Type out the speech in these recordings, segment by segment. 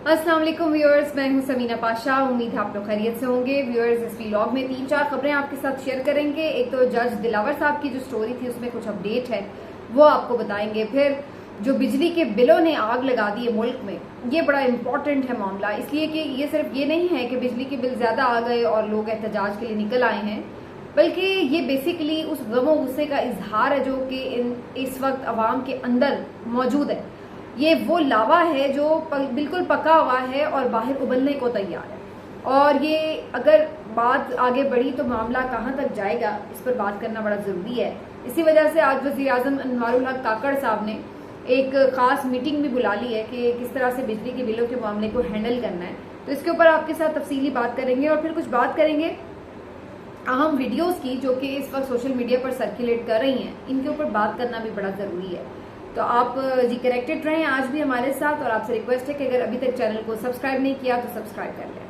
अस्सलाम वालेकुम व्यूअर्स, मैं हूं समीना पाशा। उम्मीद है आप लोग खैरियत से होंगे। व्यूअर्स, इस व्लॉग में 3-4 खबरें आपके साथ शेयर करेंगे। एक तो जज दिलावर साहब की जो स्टोरी थी उसमें कुछ अपडेट है वो आपको बताएंगे। फिर जो बिजली के बिलों ने आग लगा दी है मुल्क में, ये बड़ा इंपॉर्टेंट है मामला, इसलिए कि ये सिर्फ ये नहीं है कि बिजली के बिल ज्यादा आ गए और लोग एहतजाज के लिए निकल आए हैं, बल्कि ये बेसिकली उस गम गुस्से का इजहार है जो कि इस वक्त अवाम के अंदर मौजूद है। ये वो लावा है जो बिल्कुल पका हुआ है और बाहर उबलने को तैयार है। और ये अगर बात आगे बढ़ी तो मामला कहाँ तक जाएगा, इस पर बात करना बड़ा ज़रूरी है। इसी वजह से आज वज़ीर आज़म अनवारुल हक काकड़ साहब ने एक ख़ास मीटिंग भी बुला ली है कि किस तरह से बिजली के बिलों के मामले को हैंडल करना है। तो इसके ऊपर आपके साथ तफसीली बात करेंगे और फिर कुछ बात करेंगे अहम वीडियोज़ की जो कि इस वक्त सोशल मीडिया पर सर्कुलेट कर रही हैं। इनके ऊपर बात करना भी बड़ा ज़रूरी है। तो आप जी कनेक्टेड रहें आज भी हमारे साथ, और आपसे रिक्वेस्ट है कि अगर अभी तक चैनल को सब्सक्राइब नहीं किया तो सब्सक्राइब कर लें।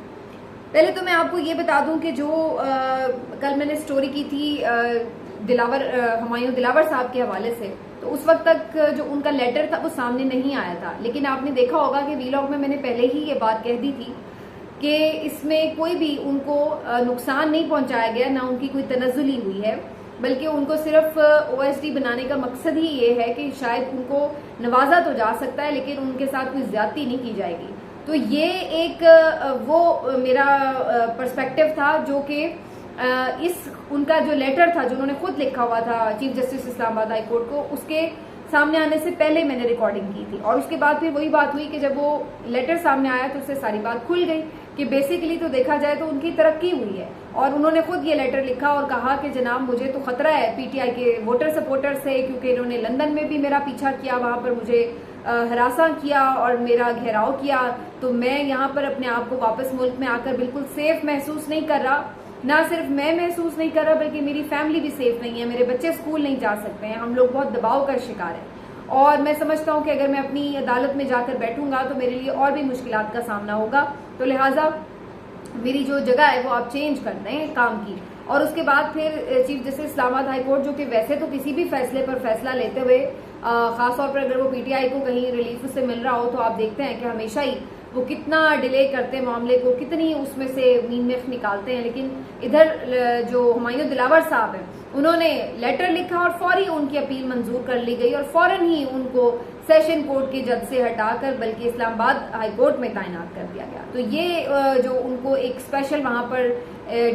पहले तो मैं आपको ये बता दूं कि जो कल मैंने स्टोरी की थी हुमायूं दिलावर साहब के हवाले से, तो उस वक्त तक जो उनका लेटर था वो सामने नहीं आया था। लेकिन आपने देखा होगा कि वीलॉग में मैंने पहले ही ये बात कह दी थी कि इसमें कोई भी उनको नुकसान नहीं पहुंचाया गया, ना उनकी कोई तनज़्ज़ुली हुई है, बल्कि उनको सिर्फ ओएसडी बनाने का मकसद ही ये है कि शायद उनको नवाजा तो जा सकता है लेकिन उनके साथ कोई ज्यादती नहीं की जाएगी। तो ये एक वो मेरा पर्सपेक्टिव था जो कि इस उनका जो लेटर था जो उन्होंने खुद लिखा हुआ था chief justice Islamabad high court को, उसके सामने आने से पहले मैंने रिकॉर्डिंग की थी। और उसके बाद फिर वही बात हुई कि जब वो लेटर सामने आया तो उससे सारी बात खुल गई कि बेसिकली तो देखा जाए तो उनकी तरक्की हुई है। और उन्होंने खुद ये लेटर लिखा और कहा कि जनाब मुझे तो खतरा है पीटीआई के वोटर सपोर्टर से, क्योंकि इन्होंने लंदन में भी मेरा पीछा किया, वहां पर मुझे हरासा किया और मेरा घेराव किया। तो मैं यहाँ पर अपने आप को वापस मुल्क में आकर बिल्कुल सेफ महसूस नहीं कर रहा। ना सिर्फ मैं महसूस नहीं कर रहा बल्कि मेरी फैमिली भी सेफ नहीं है, मेरे बच्चे स्कूल नहीं जा सकते हैं, हम लोग बहुत दबाव का शिकार हैं। और मैं समझता हूँ कि अगर मैं अपनी अदालत में जाकर बैठूंगा तो मेरे लिए और भी मुश्किलात का सामना होगा। तो लिहाजा मेरी जो जगह है वो आप चेंज कर दें काम की। और उसके बाद फिर chief justice Islamabad high court, जो कि वैसे तो किसी भी फैसले पर फैसला लेते हुए खासतौर पर अगर वो पीटीआई को कहीं रिलीफ से मिल रहा हो तो आप देखते हैं कि हमेशा ही वो कितना डिले करते हैं मामले को, कितनी उसमें से मीन निकालते हैं। लेकिन इधर जो हुमायूं दिलावर साहब हैं उन्होंने लेटर लिखा और फौरी उनकी अपील मंजूर कर ली गई और फौरन ही उनको सेशन कोर्ट के जज से हटाकर बल्कि इस्लामाबाद हाई कोर्ट में तैनात कर दिया गया। तो ये जो उनको एक स्पेशल वहां पर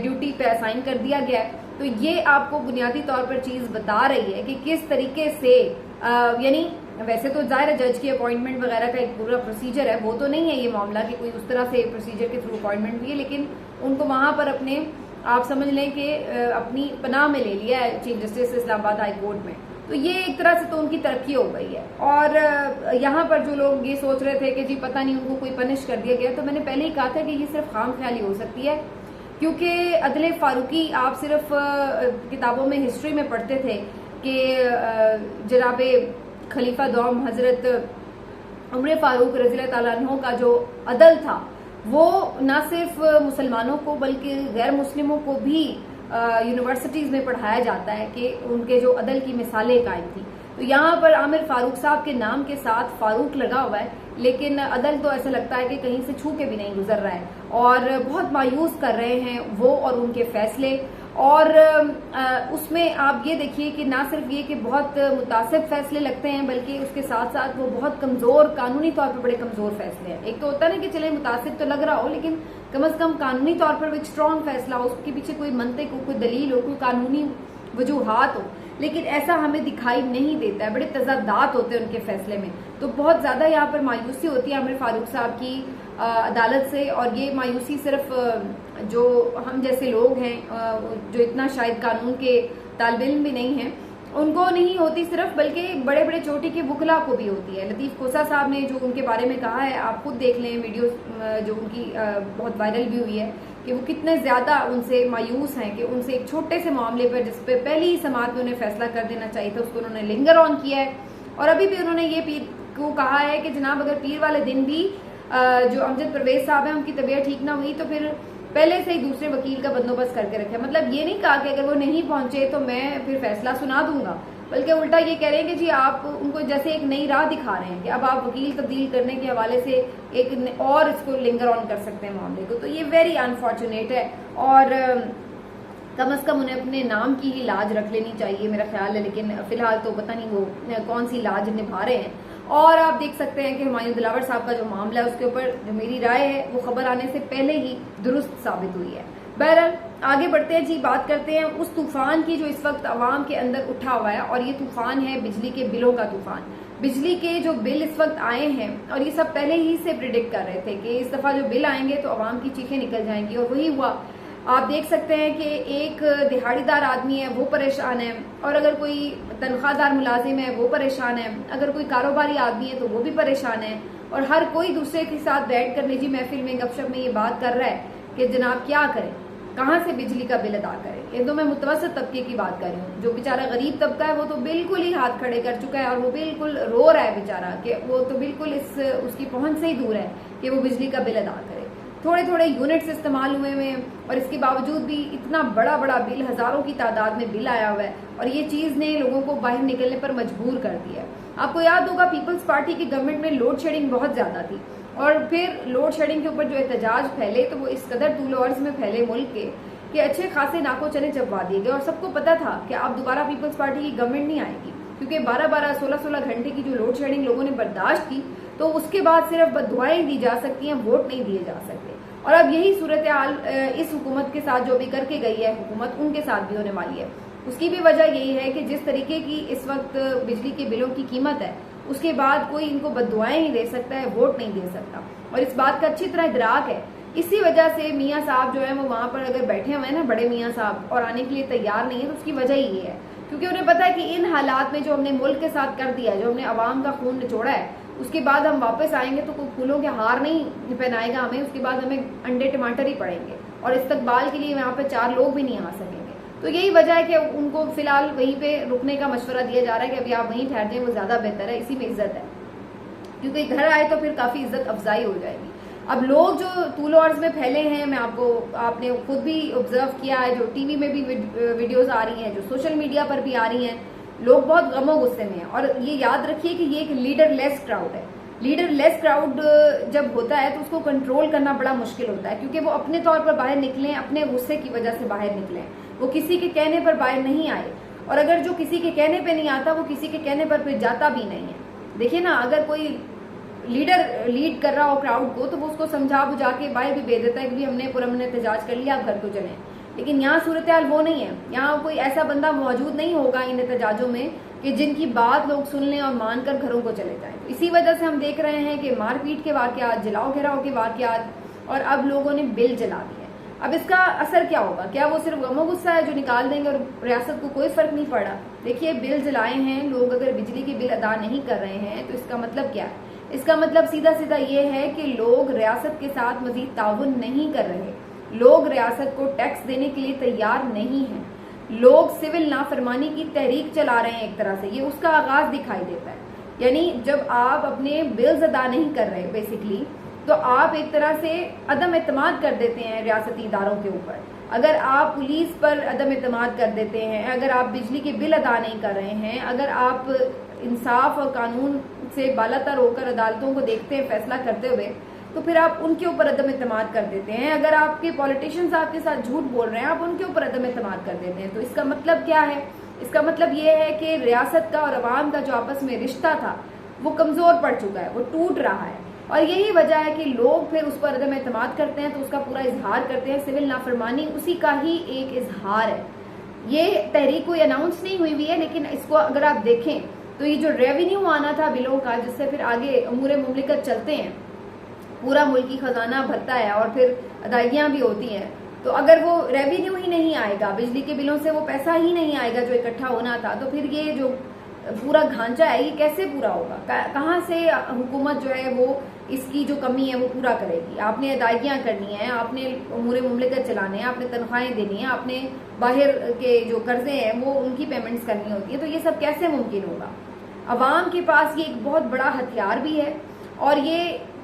ड्यूटी पे असाइन कर दिया गया है, तो ये आपको बुनियादी तौर पर चीज बता रही है कि किस तरीके से यानी वैसे तो जाहिर है जज की अपॉइंटमेंट वगैरह का एक पूरा प्रोसीजर है, वो तो नहीं है ये मामला कि कोई उस तरह से प्रोसीजर के थ्रू अपॉइंटमेंट हुई है, लेकिन उनको वहां पर अपने आप समझ लें कि अपनी पनाह में ले लिया है chief justice Islamabad high court में। तो ये एक तरह से तो उनकी तरक्की हो गई है। और यहाँ पर जो लोग ये सोच रहे थे कि जी पता नहीं उनको कोई पनिश कर दिया गया, तो मैंने पहले ही कहा था कि ये सिर्फ खाम ख्याली हो सकती है, क्योंकि अदले फारूकी आप सिर्फ किताबों में हिस्ट्री में पढ़ते थे कि जनाब खलीफा दोम हजरत उमर फारूक रज़ी ताला अन्हु का जो अदल था वो न सिर्फ मुसलमानों को बल्कि गैर मुस्लिमों को भी यूनिवर्सिटीज में पढ़ाया जाता है कि उनके जो अदल की मिसालें कायम थी। तो यहाँ पर आमिर फारूक साहब के नाम के साथ फारूक लगा हुआ है, लेकिन अदल तो ऐसा लगता है कि कहीं से छू के भी नहीं गुजर रहा है और बहुत मायूस कर रहे हैं वो और उनके फैसले। और उसमें आप ये देखिए कि ना सिर्फ ये कि बहुत मुतासिब फैसले लगते हैं बल्कि उसके साथ साथ वो बहुत कमजोर, कानूनी तौर पर बड़े कमजोर फैसले हैं। एक तो होता है ना कि चले मुतासिब तो लग रहा हो लेकिन कम अज कम कानूनी तौर पर एक स्ट्रॉन्ग फैसला हो, उसके पीछे कोई मंतिक हो, कोई दलील हो, कोई कानूनी वजूहात हो, लेकिन ऐसा हमें दिखाई नहीं देता है। बड़े तजादात होते हैं उनके फैसले में, तो बहुत ज्यादा यहाँ पर मायूसी होती है आमिर फारूक साहब की अदालत से। और ये मायूसी सिर्फ जो हम जैसे लोग हैं जो इतना शायद कानून के तालिब इल्म भी नहीं हैं उनको नहीं होती सिर्फ, बल्कि बड़े बड़े चोटी के वकला को भी होती है। लतीफ खोसा साहब ने जो उनके बारे में कहा है, आप खुद देख लें वीडियो जो उनकी बहुत वायरल भी हुई है कि वो कितने ज्यादा उनसे मायूस हैं कि उनसे एक छोटे से मामले पर जिस पे पहली ही समात में उन्हें फैसला कर देना चाहिए था उसको उन्होंने लिंगर ऑन किया है। और अभी भी उन्होंने ये पीर को कहा है कि जनाब अगर पीर वाले दिन भी जो अमजद परवेज साहब हैं उनकी तबीयत ठीक ना हुई तो फिर पहले से ही दूसरे वकील का बंदोबस्त करके रखे। मतलब ये नहीं कहा कि अगर वो नहीं पहुंचे तो मैं फिर फैसला सुना दूंगा, बल्कि उल्टा ये कह रहे हैं कि जी आप उनको जैसे एक नई राह दिखा रहे हैं कि अब आप वकील तब्दील करने के हवाले से एक और इसको लिंगर ऑन कर सकते हैं मामले को। तो ये वेरी अनफॉर्चुनेट है और कम से कम उन्हें अपने नाम की ही लाज रख लेनी चाहिए मेरा ख्याल है, लेकिन फिलहाल तो पता नहीं वो कौन सी लाज निभा रहे हैं। और आप देख सकते हैं कि हुमायूं दिलावर साहब का जो मामला है उसके ऊपर जो मेरी राय है वो खबर आने से पहले ही दुरुस्त साबित हुई है। बहरहाल आगे बढ़ते हैं जी, बात करते हैं उस तूफान की जो इस वक्त अवाम के अंदर उठा हुआ है, और ये तूफान है बिजली के बिलों का तूफान। बिजली के जो बिल इस वक्त आए हैं, और ये सब पहले ही से प्रिडिक्ट कर रहे थे कि इस दफा जो बिल आएंगे तो अवाम की चीखें निकल जाएंगी, और वही हुआ। आप देख सकते हैं कि एक दिहाड़ीदार आदमी है वो परेशान है, और अगर कोई तनख्वाहदार मुलाजिम है वो परेशान है, अगर कोई कारोबारी आदमी है तो वो भी परेशान है, और हर कोई दूसरे के साथ बैठ कर निजी महफिल में गपशप में ये बात कर रहा है कि जनाब क्या करें, कहाँ से बिजली का बिल अदा करें। ये तो मैं मुतवसत तबके की बात कर रही हूँ। जो बेचारा गरीब तबका है वो तो बिल्कुल ही हाथ खड़े कर चुका है, और वो बिल्कुल रो रहा है बेचारा कि वो तो बिल्कुल उसकी पहुंच से ही दूर है कि वो बिजली का बिल अदा करे। थोड़े थोड़े यूनिट्स इस्तेमाल हुए हैं, और इसके बावजूद भी इतना बड़ा बड़ा बिल, हजारों की तादाद में बिल आया हुआ है, और ये चीज ने लोगों को बाहर निकलने पर मजबूर कर दिया है। आपको याद होगा पीपल्स पार्टी की गवर्नमेंट में लोड शेडिंग बहुत ज्यादा थी, और फिर लोड शेडिंग के ऊपर जो एहतजाज फैले तो वो इस कदर तूलो अर्ज में फैले मुल्क के कि अच्छे खासे नाको चने चबवा दिए गए, और सबको पता था कि अब दोबारा पीपल्स पार्टी की गवर्नमेंट नहीं आएगी, क्योंकि 12-12, 16-16 घंटे की जो लोड शेडिंग लोगों ने बर्दाश्त की, तो उसके बाद सिर्फ बददुआएं दी जा सकती हैं, वोट नहीं दिए जा सकते। और अब यही सूरत हाल इस हुकूमत के साथ जो भी करके गई है हुकूमत, उनके साथ भी होने वाली है। उसकी भी वजह यही है कि जिस तरीके की इस वक्त बिजली के बिलों की कीमत है, उसके बाद कोई इनको बददुआएं ही दे सकता है, वोट नहीं दे सकता, और इस बात का अच्छी तरह इदराक है। इसी वजह से मियाँ साहब जो है वो वहां पर अगर बैठे हुए हैं ना, बड़े मियाँ साहब, और आने के लिए तैयार नहीं है, तो उसकी वजह ये है क्योंकि उन्हें पता है कि इन हालात में जो हमने मुल्क के साथ कर दिया है, जो हमने अवाम का खून निचोड़ा है, उसके बाद हम वापस आएंगे तो कोई फूलों के हार नहीं पहनाएगा हमें, उसके बाद हमें अंडे टमाटर ही पड़ेंगे, और इस्तकबाल के लिए यहाँ पे 4 लोग भी नहीं आ सकेंगे। तो यही वजह है कि उनको फिलहाल वहीं पे रुकने का मशवरा दिया जा रहा है कि अभी आप वहीं ठहर जाएं, वो ज्यादा बेहतर है, इसी में इज्जत है, क्योंकि घर आए तो फिर काफी इज्जत अफजाई हो जाएगी। अब लोग जो तूलो अर्ज में फैले हैं, मैं आपने खुद भी ऑब्जर्व किया है, जो टीवी में भी वीडियोस आ रही हैं, जो सोशल मीडिया पर भी आ रही हैं, लोग बहुत गमो गुस्से में हैं। और ये याद रखिए कि ये एक लीडरलेस क्राउड है। लीडरलेस क्राउड जब होता है तो उसको कंट्रोल करना बड़ा मुश्किल होता है, क्योंकि वो अपने तौर पर बाहर निकले, अपने गुस्से की वजह से बाहर निकले, वो किसी के कहने पर बाहर नहीं आए, और अगर जो किसी के कहने पे नहीं आता वो किसी के कहने पर फिर जाता भी नहीं है। देखिए ना, अगर कोई लीडर लीड कर रहा हो क्राउड को, तो वो उसको समझा बुझा के बाहर भी भेज देता है कि हमने पुरअमन एहतजाज कर लिया, आप घर को चलें। लेकिन यहाँ सूरत हाल वो नहीं है। यहाँ कोई ऐसा बंदा मौजूद नहीं होगा इन एहतजाजों में कि जिनकी बात लोग सुन लें और मानकर घरों को चले जाएं। इसी वजह से हम देख रहे हैं कि मारपीट के वाकयात, जलाओ घेराव के वाकयात, और अब लोगों ने बिल जला दिए। अब इसका असर क्या होगा? क्या वो सिर्फ गमो गुस्सा है जो निकाल देंगे और रियासत को कोई फर्क नहीं पड़ा? देखिए, बिल जलाए हैं लोग, अगर बिजली के बिल अदा नहीं कर रहे हैं तो इसका मतलब क्या है? इसका मतलब सीधा सीधा ये है कि लोग रियासत के साथ मजीद ताउन नहीं कर रहे, लोग रियासत को टैक्स देने के लिए तैयार नहीं है, लोग सिविल नाफरमानी की तहरीक चला रहे हैं। एक तरह से ये उसका आगाज दिखाई देता है। यानी जब आप अपने बिल्स अदा नहीं कर रहे बेसिकली, तो आप एक तरह से अदम एतमाद कर देते हैं रियासती इदारों के ऊपर। अगर आप पुलिस पर अदम एतमाद कर देते हैं, अगर आप बिजली के बिल अदा नहीं कर रहे हैं, अगर आप इंसाफ और कानून से बालातर होकर अदालतों को देखते हैं फैसला करते हुए, तो फिर आप उनके ऊपर अदम एतमाद कर देते हैं। अगर आपके पॉलिटिशियंस आपके साथ झूठ बोल रहे हैं, आप उनके ऊपर अदम एतमाद कर देते हैं। तो इसका मतलब क्या है? इसका मतलब ये है कि रियासत का और अवाम का जो आपस में रिश्ता था वो कमजोर पड़ चुका है, वो टूट रहा है। और यही वजह है कि लोग फिर उस पर अदम एतमाद करते हैं, तो उसका पूरा इजहार करते हैं। सिविल नाफरमानी उसी का ही एक इजहार है। ये तहरीक कोई अनाउंस नहीं हुई है, लेकिन इसको अगर आप देखें तो ये जो रेवेन्यू आना था बिलों का, जिससे फिर आगे अमूर मुमलिकत चलते हैं, पूरा मुल्की खजाना भरता है और फिर अदायगियां भी होती हैं, तो अगर वो रेवेन्यू ही नहीं आएगा, बिजली के बिलों से वो पैसा ही नहीं आएगा जो इकट्ठा होना था, तो फिर ये जो पूरा ढांचा है ये कैसे पूरा होगा? कहाँ से हुकूमत जो है वो इसकी जो कमी है वो पूरा करेगी? आपने अदायगियां करनी है, आपने अमूर मुमलिकत चलाने हैं, आपने तनख्वाहें देनी है, आपने बाहर के जो कर्जे हैं वो उनकी पेमेंट्स करनी होती है, तो ये सब कैसे मुमकिन होगा? अवाम के पास ये एक बहुत बड़ा हथियार भी है और ये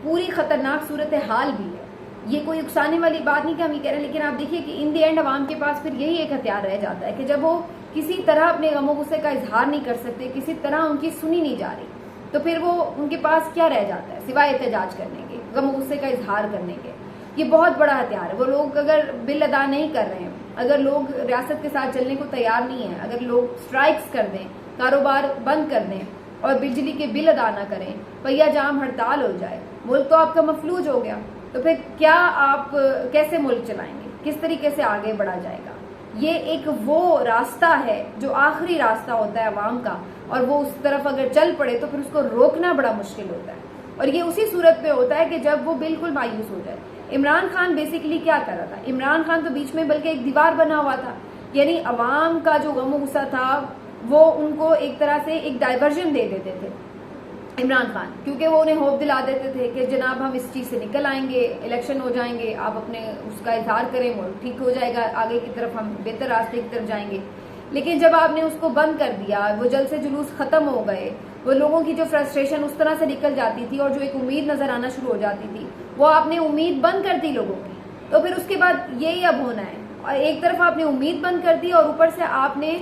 पूरी खतरनाक सूरत हाल भी है। ये कोई उकसाने वाली बात नहीं कि हम ये कह रहे हैं, लेकिन आप देखिए कि इन द एंड अवाम के पास फिर यही एक हथियार रह जाता है कि जब वो किसी तरह अपने गमो गुस्से का इजहार नहीं कर सकते, किसी तरह उनकी सुनी नहीं जा रही, तो फिर वो उनके पास क्या रह जाता है सिवाय एहतजाज करने के, गमो गुस्से का इजहार करने के। ये बहुत बड़ा हथियार है। वो लोग अगर बिल अदा नहीं कर रहे हैं, अगर लोग रियासत के साथ चलने को तैयार नहीं है, अगर लोग स्ट्राइक्स कर दें, कारोबार बंद कर दें और बिजली के बिल अदा ना करें, पहिया जाम हड़ताल हो जाए, मुल्क तो आपका मफलूज हो गया, तो फिर क्या आप कैसे मुल्क चलाएंगे, किस तरीके से आगे बढ़ा जाएगा। ये एक वो रास्ता है जो आखिरी रास्ता होता है अवाम का, और वो उस तरफ अगर चल पड़े तो फिर उसको रोकना बड़ा मुश्किल होता है। और ये उसी सूरत पे होता है कि जब वो बिल्कुल मायूस हो जाए। इमरान खान बेसिकली क्या कर रहा था, इमरान खान तो बीच में बल्कि एक दीवार बना हुआ था, यानी अवाम का जो गम गुस्सा था वो उनको एक तरह से एक डाइवर्जन दे देते थे इमरान खान, क्योंकि वो उन्हें होप दिला देते थे कि जनाब हम इस चीज से निकल आएंगे, इलेक्शन हो जाएंगे, आप अपने उसका इजहार करें, वो ठीक हो जाएगा, आगे की तरफ हम बेहतर रास्ते की तरफ जाएंगे। लेकिन जब आपने उसको बंद कर दिया, वो जल से जुलूस खत्म हो गए, वो लोगों की जो फ्रस्ट्रेशन उस तरह से निकल जाती थी और जो एक उम्मीद नजर आना शुरू हो जाती थी, वो आपने उम्मीद बंद कर दी लोगों की, तो फिर उसके बाद यही अब होना है। और एक तरफ आपने उम्मीद बंद कर दी और ऊपर से आपने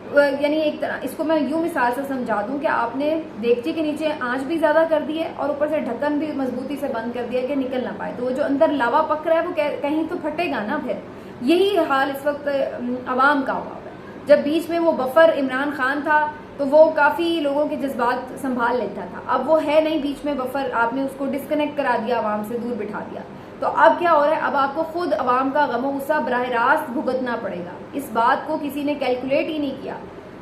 यानी एक तरह इसको मैं यूं मिसाल से समझा दूं कि आपने देगची के नीचे आंच भी ज्यादा कर दी है और ऊपर से ढक्कन भी मजबूती से बंद कर दिया कि निकल ना पाए, तो वो जो अंदर लावा पक रहा है वो कहीं तो फटेगा ना। फिर यही हाल इस वक्त अवाम का हुआ है। जब बीच में वो बफर इमरान खान था तो वो काफी लोगों के जज्बात संभाल लेता था, अब वो है नहीं बीच में बफर, आपने उसको डिस्कनेक्ट करा दिया, अवाम से दूर बिठा दिया। तो अब क्या हो रहा है, अब आपको खुद अवाम का गमो गुस्सा बराह रास्त भुगतना पड़ेगा। इस बात को किसी ने कैलकुलेट ही नहीं किया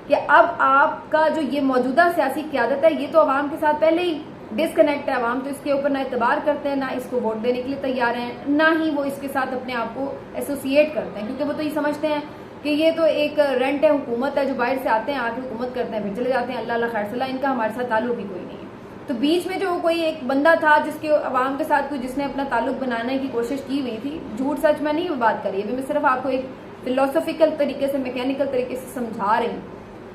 कि अब आपका जो ये मौजूदा सियासी क़यादत है ये तो अवाम के साथ पहले ही डिस्कनेक्ट है। अवाम तो इसके ऊपर ना एतबार करते हैं, ना इसको वोट देने के लिए तैयार हैं, ना ही वो इसके साथ अपने आप को एसोसिएट करते हैं, क्योंकि वो तो ये समझते हैं कि ये तो एक रेंट है, हुकूमत है, जो बाहर से आते हैं आके हुकूमत करते हैं फिर चले जाते हैं, अल्लाह अल्लाह खैर सलाह, इनका हमारे साथ ताल्लुक ही कोई नहीं है। तो बीच में जो कोई एक बंदा था जिसके अवाम के साथ कोई जिसने अपना ताल्लुक बनाने की कोशिश की हुई थी, झूठ सच में नहीं बात करी है, मैं सिर्फ आपको एक फिलोसॉफिकल तरीके से, मैकेनिकल तरीके से समझा रही हूँ।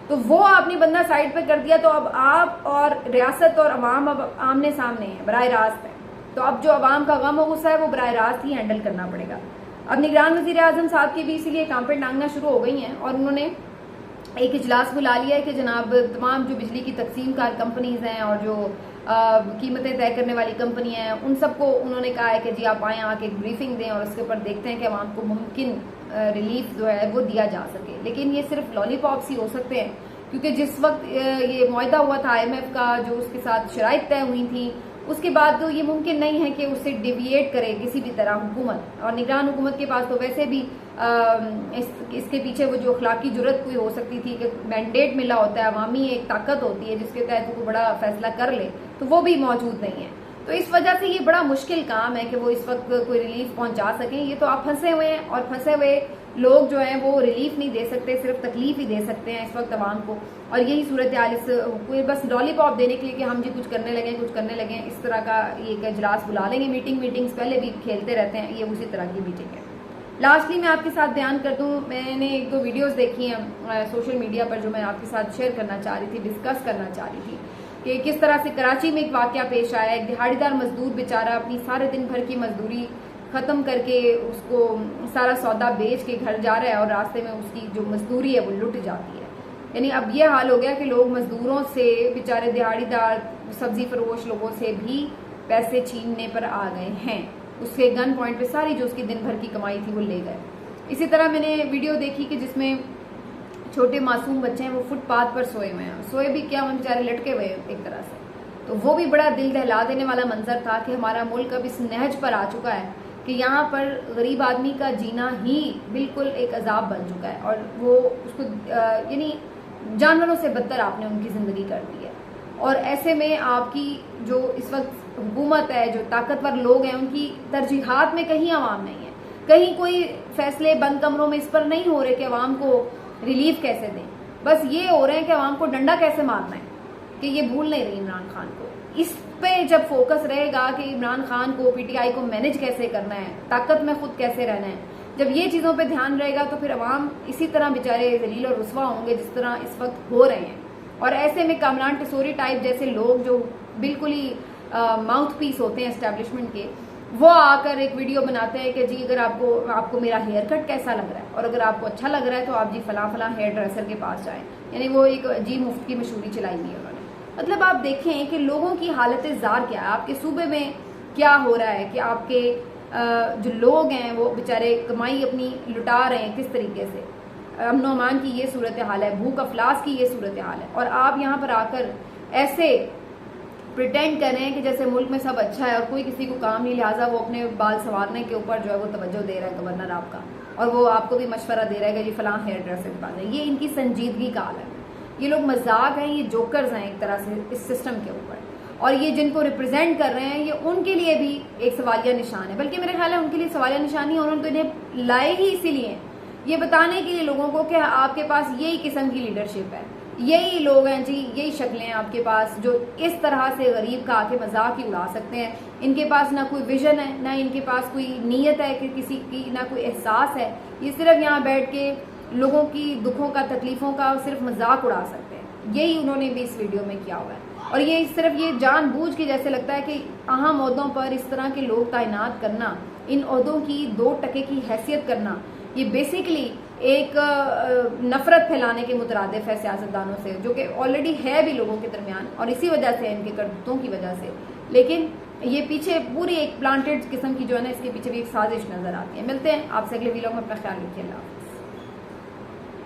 तो वो आपने बंदा साइड पे कर दिया, तो अब आप और रियासत और अवाम अब आमने सामने है, बराह रास्त है। तो अब जो अवाम का गम और गुस्सा है वो बराह रास्त ही हैंडल करना पड़ेगा। अब निगरान वजीर आजम साहब की भी इसीलिए कांपे टांगना शुरू हो गई हैं और उन्होंने एक इजलास बुला लिया है कि जनाब तमाम जो बिजली की तकसीम कार कंपनीज हैं और जो कीमतें तय करने वाली कंपनियां हैं उन सबको उन्होंने कहा है कि जी आप आए आके एक ब्रीफिंग दें और उसके ऊपर देखते हैं कि आवाम को मुमकिन रिलीफ जो है वो दिया जा सके। लेकिन ये सिर्फ लॉलीपॉप्स ही हो सकते हैं, क्योंकि जिस वक्त ये मुआहदा हुआ था IMF का, जो उसके साथ शराइत तय हुई थी, उसके बाद तो ये मुमकिन नहीं है कि उससे डिविएट करे किसी भी तरह हुकूमत। और निगरान हुकूमत के पास तो वैसे भी इसके पीछे वो जो अखलाकी जुर्रत कोई हो सकती थी कि मैंडेट मिला होता है, अवामी एक ताकत होती है जिसके तहत वो कोई बड़ा फैसला कर ले, तो वो भी मौजूद नहीं है। तो इस वजह से ये बड़ा मुश्किल काम है कि वो इस वक्त कोई रिलीफ पहुंचा सकें। ये तो आप फंसे हुए हैं और फंसे हुए लोग जो हैं वो रिलीफ नहीं दे सकते, सिर्फ तकलीफ ही दे सकते हैं इस वक्त अवाम को। और यही सूरत हाल इस कोई बस लॉलीपॉप देने के लिए कि हम जी कुछ करने लगे, इस तरह का एक इजलास बुला लेंगे। मीटिंग्स पहले भी खेलते रहते हैं, ये उसी तरह की मीटिंग है। लास्टली मैं आपके साथ बयान कर दूं, मैंने एक दो वीडियोस देखी हैं सोशल मीडिया पर जो मैं आपके साथ शेयर करना चाह रही थी, डिस्कस करना चाह रही थी कि किस तरह से कराची में एक वाकया पेश आया। एक दिहाड़ीदार मजदूर बेचारा अपनी सारे दिन भर की मजदूरी खत्म करके उसको सारा सौदा बेच के घर जा रहा है और रास्ते में उसकी जो मजदूरी है वो लुट जाती है। यानी अब ये हाल हो गया कि लोग मजदूरों से, बेचारे दिहाड़ीदार सब्जी फरोश लोगों से भी पैसे छीनने पर आ गए हैं। उसके गन पॉइंट पे सारी जो उसकी दिन भर की कमाई थी वो ले गए। इसी तरह मैंने वीडियो देखी कि जिसमें छोटे मासूम बच्चे हैं वो फुटपाथ पर सोए हुए हैं, सोए भी क्या, वो बेचारे लटके हुए एक तरह से। तो वो भी बड़ा दिल दहला देने वाला मंजर था कि हमारा मुल्क अब इस नहज पर आ चुका है कि यहाँ पर गरीब आदमी का जीना ही बिल्कुल एक अजाब बन चुका है और वो उसको यानी जानवरों से बदतर आपने उनकी जिंदगी कर दी है। और ऐसे में आपकी जो इस वक्त हुकूमत है, जो ताकतवर लोग हैं, उनकी तरजीहात में कहीं आवाम नहीं है, कहीं कोई फैसले बंद कमरों में इस पर नहीं हो रहे कि आवाम को रिलीफ कैसे दें, बस ये हो रहे हैं कि आवाम को डंडा कैसे मारना है, कि ये भूल नहीं रही इमरान खान को। इस पे जब फोकस रहेगा कि इमरान खान को, PTI को मैनेज कैसे करना है, ताकत में खुद कैसे रहना है, जब ये चीजों पे ध्यान रहेगा तो फिर अवाम इसी तरह बेचारे जलील और रुस्वा होंगे जिस तरह इस वक्त हो रहे हैं। और ऐसे में कामरान टिसोरी टाइप जैसे लोग जो बिल्कुल ही माउथ पीस होते हैं एस्टेब्लिशमेंट के, वो आकर एक वीडियो बनाते हैं कि जी अगर आपको मेरा हेयर कट कैसा लग रहा है और अगर आपको अच्छा लग रहा है तो आप जी फला हेयर ड्रेसर के पास जाएं। यानी वो एक अजीब मुफ्त की मशहूरी चलाई हुई है उन्होंने। मतलब आप देखें कि लोगों की हालत जार क्या है, आपके सूबे में क्या हो रहा है कि आपके जो लोग हैं वो बेचारे कमाई अपनी लुटा रहे हैं किस तरीके से। अमन अमान की ये सूरत हाल है, भूख अफलास की ये सूरत हाल है, और आप यहाँ पर आकर ऐसे प्रिटेंड कर रहे हैं कि जैसे मुल्क में सब अच्छा है और कोई किसी को काम नहीं, लिहाजा वो अपने बाल संवारने के ऊपर जो है वो तवज्जो दे रहा है गवर्नर आपका, और वो आपको भी मशवरा दे रहा है कि जी फलां हेयर ड्रेसर के पास है। ये इनकी संजीदगी का हाल है। ये लोग मजाक हैं, ये जोकर्स हैं एक तरह से इस सिस्टम के ऊपर, और ये जिनको रिप्रेजेंट कर रहे हैं ये उनके लिए भी एक सवालिया निशान है। बल्कि मेरे ख्याल है उनके लिए सवालिया निशान नहीं, उन्होंने तो इन्हें लाए ही इसीलिए ये बताने के लिए लोगों को कि आपके पास यही किस्म की लीडरशिप है, यही लोग हैं जी, यही शक्लें हैं आपके पास जो इस तरह से गरीब का आके मजाक ही उड़ा सकते हैं। इनके पास ना कोई विजन है, ना इनके पास कोई नीयत है कि किसी की, ना कोई एहसास है। ये सिर्फ यहाँ बैठ के लोगों की दुखों का, तकलीफों का सिर्फ मजाक उड़ा सकते हैं। यही उन्होंने भी इस वीडियो में किया हुआ है, और ये सिर्फ ये जानबूझ के जैसे लगता है कि अहम ओहदों पर इस तरह के लोग तैनात करना, इन ओहदों की 2% की हैसियत करना, ये बेसिकली एक नफरत फैलाने के मुतरादिफ है सियासतदानों से, जो कि ऑलरेडी है भी लोगों के दरमियान, और इसी वजह से इनके करतूतों की वजह से। लेकिन ये पीछे पूरी एक प्लांटेड किस्म की जो है ना, इसके पीछे भी एक साजिश नजर आती है। मिलते हैं आपसे अगले वीडियो में, अपना ख्याल रखिए। अल्लाह हाफ़िज़।